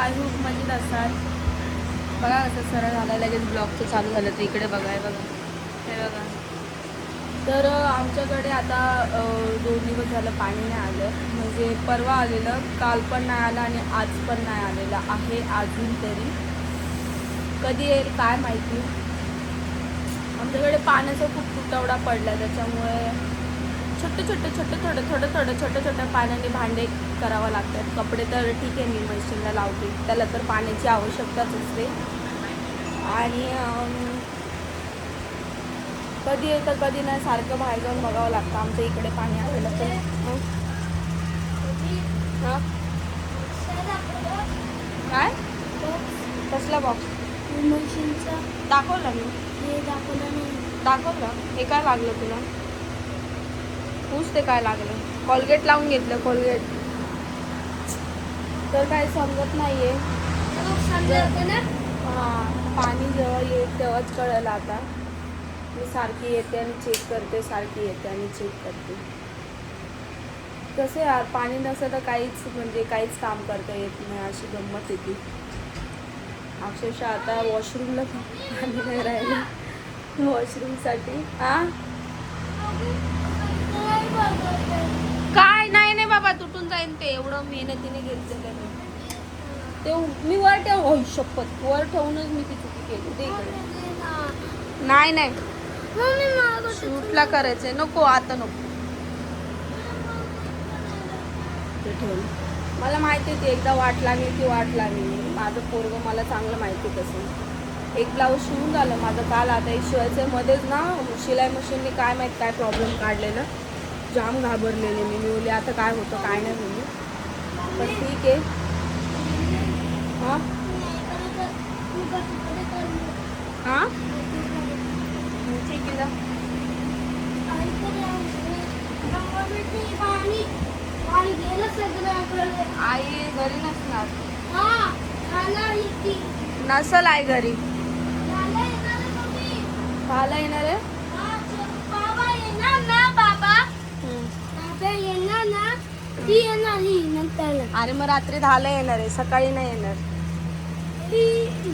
I hope मजेत असाल. बघा कसं सरळ झालं, लगेच ब्लॉगचं चालू झालं. तर इकडे बघा, हे बघा, हे बघा. तर आमच्याकडे आता 2 दिवस झालं पाणी नाही आलं. म्हणजे परवा आलेलं, काल पण नाही आलं आणि आज पण नाही आलेलं आहे अजून तरी. कधी येईल काय माहिती. आमच्याकडे पाण्याचा खूप तुटवडा पडला, त्याच्यामुळे छोट्या पाण्याने भांडे करावं लागतात. कपडे तर ठीक आहे, मी मशीनला लावते, त्याला तर पाण्याची आवश्यकताच असते. आणि कधी येतं कधी नाही, सारखं बाहेर जाऊन बघावं लागतं. आमच्या इकडे पाणी आलेलं तर हां काय कसला बॉक्स मशीनचा दाखवला मी. हे दाखवलं नाही. दाखवलं. हे काय लागलं तुला? पूछ ते काय लागलं. कोलगेट लावून घेतलं, कोलगेट. तर काय समजत नाहीये. हां, पाणी जेव्हा येईल तेव्हाच कळलं. आता मी सारखी येते आणि चेक करते, सारखी येते आणि चेक करते. कसं यार, पाणी नसलं तर काहीच काम करता येत नाही, अशी गंमत येते. अक्षरशः आता वॉशरूमला पाणी नाही राहिलं. वॉशरूमसाठी काय नाही बाबा, तुटून जाईन ते. एवढं मेहनतीने घेतलेलं ते मी वर ठेव. शपथ, वर ठेवूनच मी ती चुकी केली. ते इकडे नाही शूटला करायचंय. नको आता, नको ते ठेवलं. मला माहिती आहे, ते एकदा वाट लागली की वाट लागली. माझं पोरगं मला चांगलं माहिती कसं. एक ब्लाऊज शिवून झालं माझं काल. आता एक शिवायचं मध्येच ना, शिलाई मशीनने काय माहीत काय प्रॉब्लेम काढलेलं. जाम घाबरलेले मी बोलले आता काय होतं काय नाही बोलले. पण ठीक आहे. हां हां ठीक आहे. आई घरी नसणार. नसल आई घरी. खायला येणार आहे. अरे मग रात्री 10ला येणार आहे, सकाळी नाही येणार.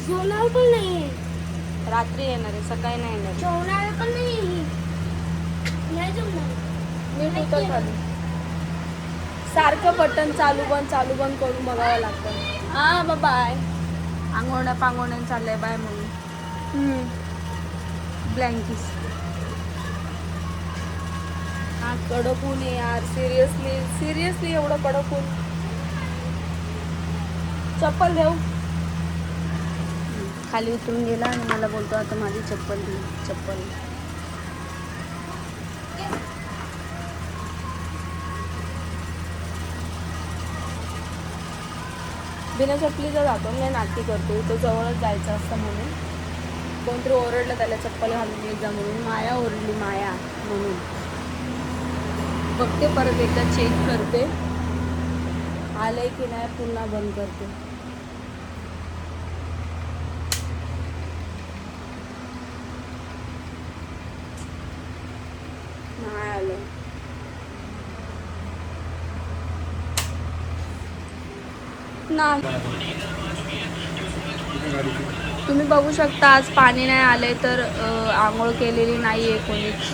जेवणार पण नाही. रात्री येणार आहे, सकाळी नाही येणार. जेवणार पण नाही. मी कुठं खाली सारखं बटन चालू बंद करून बघावं लागतं. हां बाय. आंघोळण्या पांघोळण्या चाललंय बाय म्हणून. ब्लँकीस. हा कडक ऊन आहे यार. सिरियसली एवढं कडक ऊन. चप्पल देऊ. खाली उतरून गेला आणि मला बोलतो आता माझी चप्पल दे. चप्पल बिना चप्पलीचा जातो. मी नाटकी करतो, तो जवळच जायचं असतं म्हणून. कोणतरी ओरडलं त्याला चप्पल घालून येत जा म्हणून. माया ओरडली, माया म्हणून. बघते परत एकदा चेक करते आलंय की नाही, पुन्हा बंद करते. नाही आलं. नाही. तुम्ही बघू शकता आज पाणी नाही आले तर आंघोळ केलेली नाही आहे कोणीच.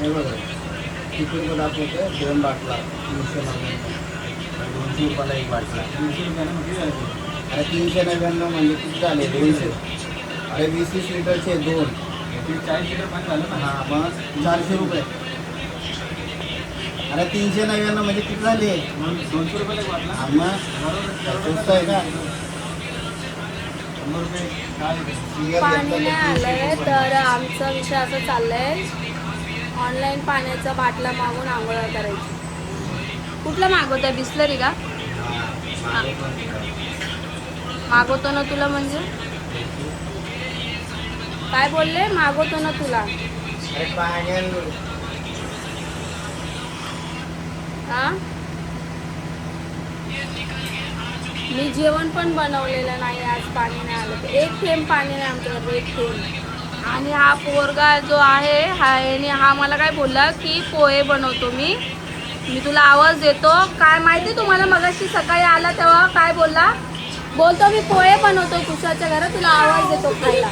2 बाटला 200 रुपयाला 1 बाटला. 399 म्हणजे किती झाले 200. अरे 20 लिटरचे 2 40 लिटर पाणी झालं ना. हां मग 400 रुपये. अरे 399 म्हणजे किती झाले 200 रुपयाला 1 बाटला. हां मग स्वस्त आहे का. पाणी नाही आलंय तर आमचा विषय असा चाललाय, ऑनलाईन पाण्याचा बाटला मागून आंघोळ करायची. कुठला मागवतोय, बिस्लरी का? मागवतो ना तुला म्हणजे काय बोलले, मागवतो ना तुला. हा मी जेवण पण बनवलेलं नाही आज. पाणी नाही आलं तर एक थेंब पाणी नाही आमच्याकडे, एक थेंब. आणि हा पोरगा जो आहे हा मला काय बोलला की पोहे बनवतो मी तुला आवाज देतो. काय माहिती तुम्हाला, मगाशी सकाळी आला तेव्हा काय बोलला, बोलतो मी पोहे बनवतो कुशाच्या घरात, तुला आवाज देतो खायला.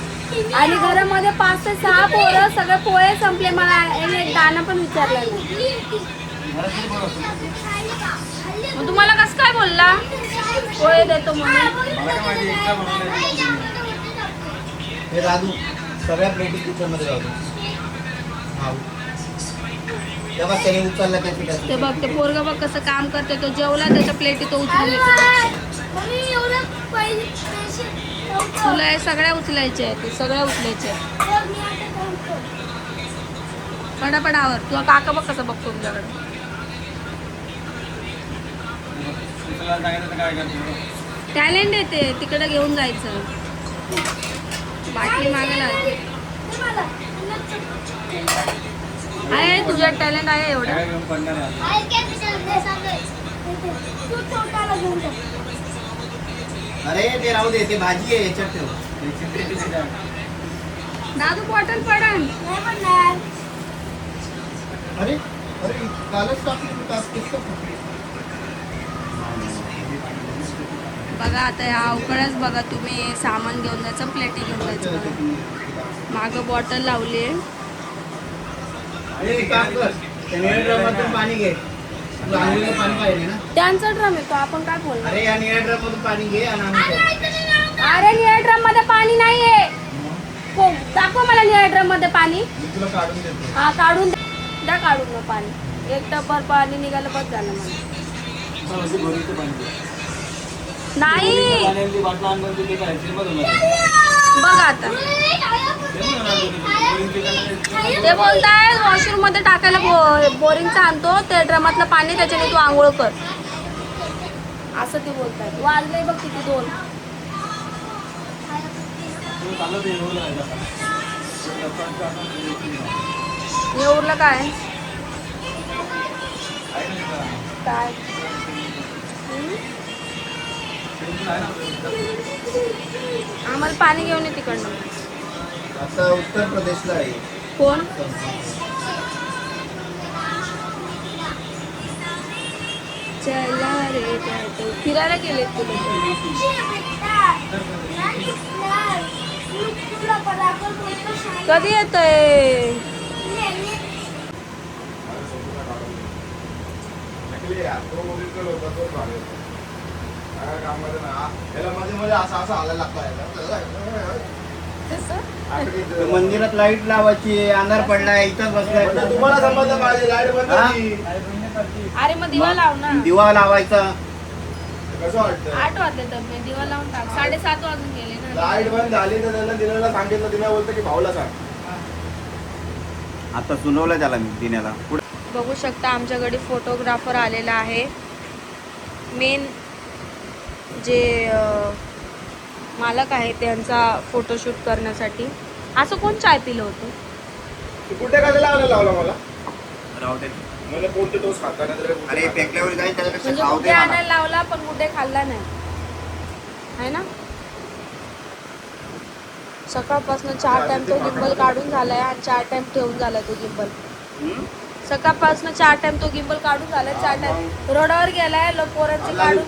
आणि घरामध्ये 5 ते 6 पोरं, सगळे पोहे संपले. मला याने एक दाणा पण विचारला नाही. मग तुम्हाला कसं काय बोलला पोहे देतो म्हणून? हे राजू सगळ्या प्लेटी किचनमध्ये राहतो. हा तेव्हा त्याने उचलला त्या पिठाचं. ते बघ, ते पोरगं बघ कसं काम करते. तो जेवला, त्याच्या प्लेटी तो उचलून येतो. तुला हे सगळ्या उचलायच्या आहेत, ते सगळ्या उचलायच्या आहेत. पडापडावर तुला काका बघ कसं बघतो तुझ्याकडे. टॅलेंट येते, तिकडे घेऊन जायचं. बाटली मागायला आहे, तुझ्या टॅलेंट आहे एवढं. अरे ते राहू दे, ते भाजी आहे याच्यात ठेव. दादू बॉटल पडन. अरे अरे कालच टाकली तू टाक. बघा आता ह्या अवकळच बघा, तुम्ही सामान घेऊन जायचं, प्लेटी घेऊन जायचं. बघा मागं बॉटल लावली आहे. अरे एक काम कर, त्या निळ्या ड्रममधून पाणी घे. तुला आंघोळीला पाणी पाहिजे ना? त्यांचा ड्रम येतो, आपण काय बोलणार? अरे या निळ्या ड्रममधून पाणी घे आणि आम्ही अरे निळ्या ड्रम मध्ये पाणी नाहीये. हो, दाखव मला निळ्या ड्रम मध्ये पाणी. मी तुला काढून देतो. हा काढून द्या काढून मग पाणी. एक टब्बर पाणी निघालं बस झालं मला. नाही बघा आता ते बोलताय वॉशरूम मध्ये टाकायला बोरिंगचा आणतो, ते ड्रमातलं पाणी त्याच्याने तू आंघोळ कर, असं ते बोलताय. वाजलंय बघ किती 2. हे उरलं काय काय? आम्हाला पाणी घेऊन ये तिकडनं. आता उत्तर प्रदेशला आहे. कोण? चला रे जातो. फिरायला गेलेत तुला? कधी येतोय? मंदिरात लाईट लावायची, अंधार पडलाय, इथंच बसलाय. तुम्हाला समजलं पाहिजे लाईट बंद. अरे मग दिवा लाव ना. दिवा लावायचा. 8 वाजले तर मी दिवा लावून टाक. 7:30 वाजून गेले ना. लाईट बंद झाली तर त्यांना दिनाला सांगितलं, दिना बोलतं की भाऊला सांग. आता सुनवलं त्याला मी दिन्याला. बघू शकता आमच्याकडे फोटोग्राफर आलेला आहे. मेन जे मालक आहे त्यांचा फोटोशूट करण्यासाठी. असं कोण चाय पिलं होतं? तू कुठे काय लावला मला? राहू दे. मला कोणते टोस्ट खाता नाही तर अरे पेकल्यावर जाईल त्याच्यापेक्षा म्हणजे खाऊ कुठे दे मला. आणायला लावला पण कुठे खाल्ला नाही, आहे ना. सकाळपासून 4 टाइम तो गिंबल काढून झालाय आणि 4 टाइम ठेवून झालाय तो गिंबल. सकाळपासून 4 टाइम तो गिंबल काढून झालाय. 4 टाइम रोडावर गेलाय पोरांचे काढून.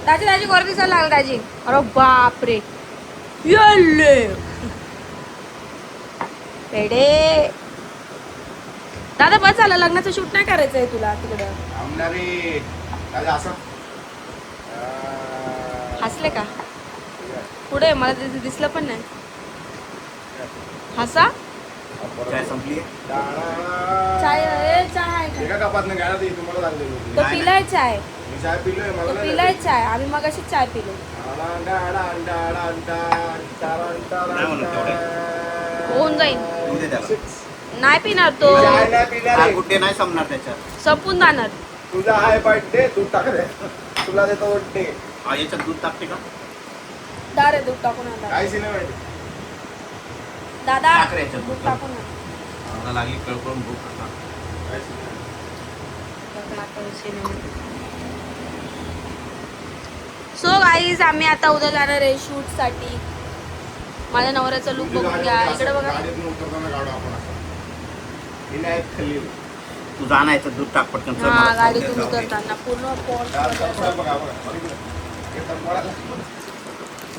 दाजी गोर दिसायला लागला दाजी. अरे बापरे येल्ले पेडे. दादा बस झालं, लग्नाचं शूट नाही करायचंय तुला तिकडं. आमणारे दादा असं हसले का पुढे? मला दिसलं पण नाही. हसा. चाय संपली. चाय आहे का? एका कपात नाही घ्यायला तुम्हाला सांगते. तो पिलाय चाय. मी चाय पिलोय तो मला पिलाय चाय. आम्ही मगाशी चाय पिलो. होऊन जाईल. येऊ दे त्याला. नाही पिणार तो. चाय नाही पिणार हा आहे. गुड्डे नाही संपणार त्याच्यात. संपून जाणार. तुझा हाय बर्थडे दूध टाक दे. तुला देतो बर्थडे. हा याच्यात दूध टाकते का? दारे दूध टाकून आणा. काय सिनेमा आहे? दादा टाक रे याच्यात दूध दूध. टाकून आणा. मला लागली कळकळून भूक आता. काय सिनेमा? सो गाईज आम्ही आता उद्या जाणार आहे शूट साठी. माझ्या नवऱ्याचा लुक बघून घ्या. इकडे बघा. गाडीतून उतरताना काढू आपण असं. विनायक खलील. तू जा ना याच्यात दूध टाक पटकन. चल हा मला गाडीतून जाऊ दे. उतरताना पूर्ण बघा बघा.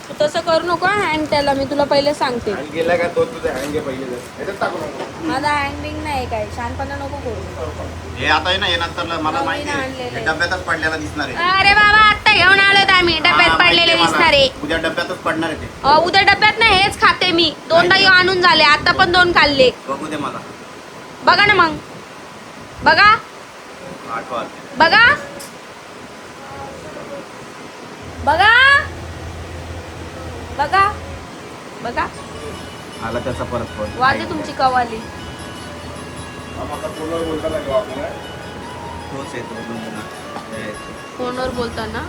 तू तसं करू नको हँड त्याला, मी तुला पहिले सांगते. हँग गेला का तो तुझे हँगे पहिले याच्यात टाकू नको. माझा हँडिंग नाही काय, शहाणपणा नको करू. हे आता आहे ना हे नंतर मला माहिती आहे आणलेलं हे डब्यातच पडलेला दिसणार आहे. अरे बाबा आता घेऊन आलोत आम्ही, डब्यात हा, पडलेले माहिती आहे दिसणार आहे. मला. उद्या डब्यातच पडणार आहे ते. उद्या डब्यात नाही, हेच खाते मी. दोनदा येऊ आणून झाले, आता पण 2 खाल्ले. बघू दे मला. बघा ना मग, बघा आठवा. बघा बघा बघा बघा, आला त्याचा परत फोन. वाजे तुमची कवाली. आता फोनवर बोलताना किंवा आपल्याला तोच येतो फोनवर बोलताना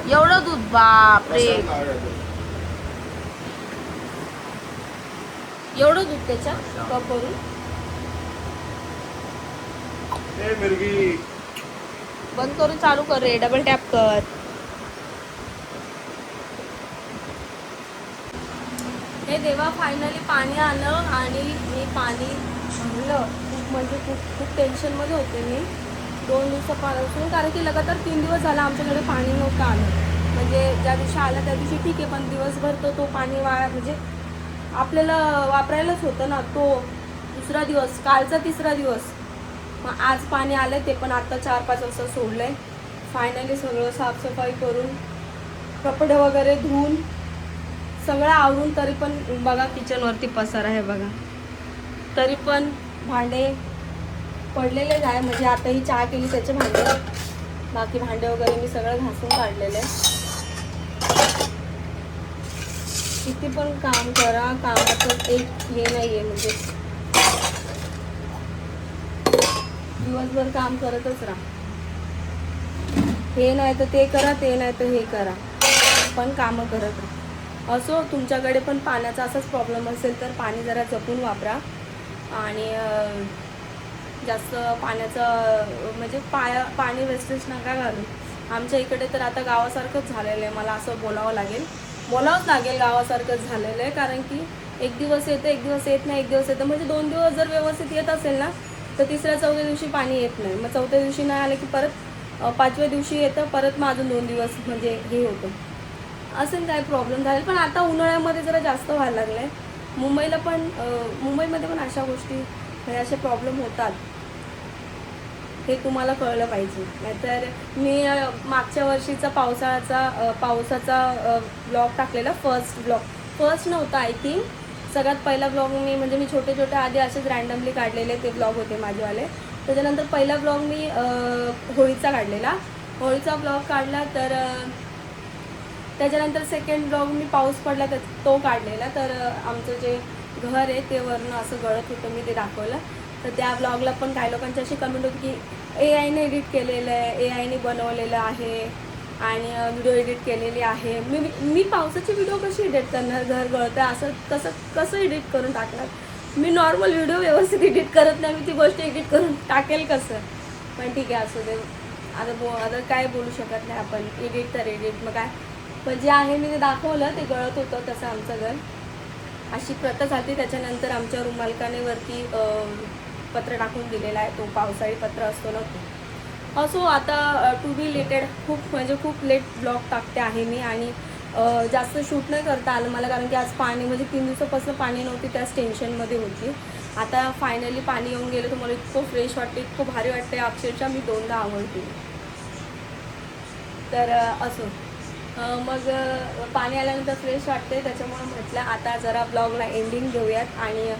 एवढं दूध, बापरे एवढं दूध त्याच्या कपवरून. मिरगी बंद करून चालू कर रे, डबल टॅप कर. हे देवा, फायनली पाणी आलं आणि मी पाणी भरलं. खूप म्हणजे खूप टेन्शनमध्ये होते मी 2 दिवसापासून, कारण की लगातार 3 दिवस झाला आमच्याकडे पाणी नव्हतं आलं. म्हणजे ज्या दिवशी आलं त्या दिवशी ठीक आहे, पण दिवसभर तो पाणी म्हणजे आपल्याला वापरायलाच होतं ना. तो दुसरा दिवस, कालचा 3रा दिवस. मग आज पाणी आलं, ते पण आता 4-5 वाजता सोडलं आहे. फायनली सगळं साफसफाई करून, कपडे वगैरे धुवून, सगळं आवरून, तरी पण बघा किचनवरती पसारा आहे बघा. तरी पण भांडे पडलेलेच आहे. म्हणजे आता ही चहा केली त्याचे भांडे, बाकी भांडे वगैरे मी सगळं घासून काढलेले. किती पण काम करा, कामाचं एक हे नाही आहे. म्हणजे दिवसभर काम करतच राहा. हे नाही तर ते करा, ते नाही तर हे करा, पण कामं करत राहा. असो, तुमच्याकडे पण पाण्याचा असाच प्रॉब्लेम असेल तर पाणी जरा जपून वापरा. आणि जास्त पाण्याचं म्हणजे पाणी वेस्टेज नका घालू. आमच्या इकडे तर आता गावासारखंच झालेलं आहे. मला असं बोलावंच लागेल गावासारखंच झालेलं आहे. कारण की एक दिवस येतं, एक दिवस येत नाही, एक दिवस येतं. म्हणजे 2 दिवस जर व्यवस्थित येत असेल ना, तर 3ऱ्या-4थ्या दिवशी पाणी येत नाही. मग 4थ्या दिवशी नाही आलं की परत 5व्या दिवशी येतं, परत मग अजून 2 दिवस म्हणजे हे होतं. असं काय प्रॉब्लेम झाले. पण आता उन्हाळ्यामध्ये जरा जास्त व्हायला लागलं आहे. मुंबईमध्ये पण अशा गोष्टी म्हणजे असे प्रॉब्लेम होतात, हे तुम्हाला कळलं पाहिजे. नाहीतर मी मागच्या वर्षीचा पावसाचा ब्लॉग टाकलेला, फर्स्ट नव्हता आय थिंक, सगळ्यात पहिला ब्लॉग मी छोटे आधी असेच रँडमली काढलेले ते ब्लॉग होते माझेवाले. त्याच्यानंतर पहिला ब्लॉग मी होळीचा काढलेला, होळीचा ब्लॉग काढला. तर त्याच्यानंतर सेकंड ब्लॉग मी पाऊस पडला तर तो काढलेला. तर आमचं जे घर आहे ते वरनं असं गळत होतं, मी ते दाखवलं. तर त्या ब्लॉगला पण काही लोकांची अशी कमेंट होती की AI ने एडिट केलेलं आहे, AI ने बनवलेलं आहे आणि व्हिडिओ एडिट केलेली आहे. मी पावसाची व्हिडिओ कशी एडिट करणार, घर गळतं असं कसं एडिट करून टाकणार. मी नॉर्मल व्हिडिओ व्यवस्थित एडिट करत नाही, मी ती गोष्ट एडिट करून टाकेल कसं. पण ठीक आहे, असू दे. आता काय बोलू शकत नाही आपण, एडिट तर एडिट, मग काय. पण जे आहे मी ते दाखवलं, ते गळत होतं तसं आमचं घर. अशी प्रथा झाली. त्याच्यानंतर आमच्या रूम मालकाने वरती पत्र टाकून दिलेला आहे, तो पावसाळी पत्र असतो ना तो. असो, आता टू बी लेटेड खूप लेट ब्लॉग टाकते आहे मी. आणि जास्त शूट नाही करता आलं मला, कारण की आज पाणी म्हणजे 3 दिवसापासून पाणी नव्हती, त्याच टेन्शनमध्ये होती. आता फायनली पाणी येऊन गेलं तर मला इतकं फ्रेश वाटते, इतकं भारी वाटते. अक्षरशः मी 2दा आंघोळ केली. तर असो, मग पाणी आल्यानंतर फ्रेश वाटते. त्याच्यामुळे म्हटलं आता जरा ब्लॉगला एंडिंग देऊयात. आणि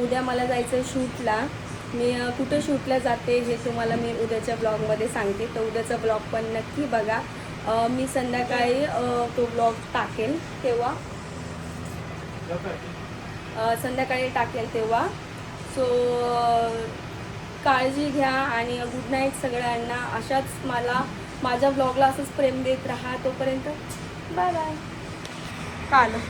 उद्या मला जायचं आहे शूटला. मी कुठे शूटला जाते हे तुम्हाला मी उद्याच्या ब्लॉगमध्ये सांगते. तर उद्याचा ब्लॉग पण नक्की बघा. मी संध्याकाळी तो ब्लॉग टाकेल तेव्हा सो काळजी घ्या आणि गुड नाईट सगळ्यांना. अशाच माझ्या ब्लॉगला असंच प्रेम देत राहा. तोपर्यंत बाय बाय. काल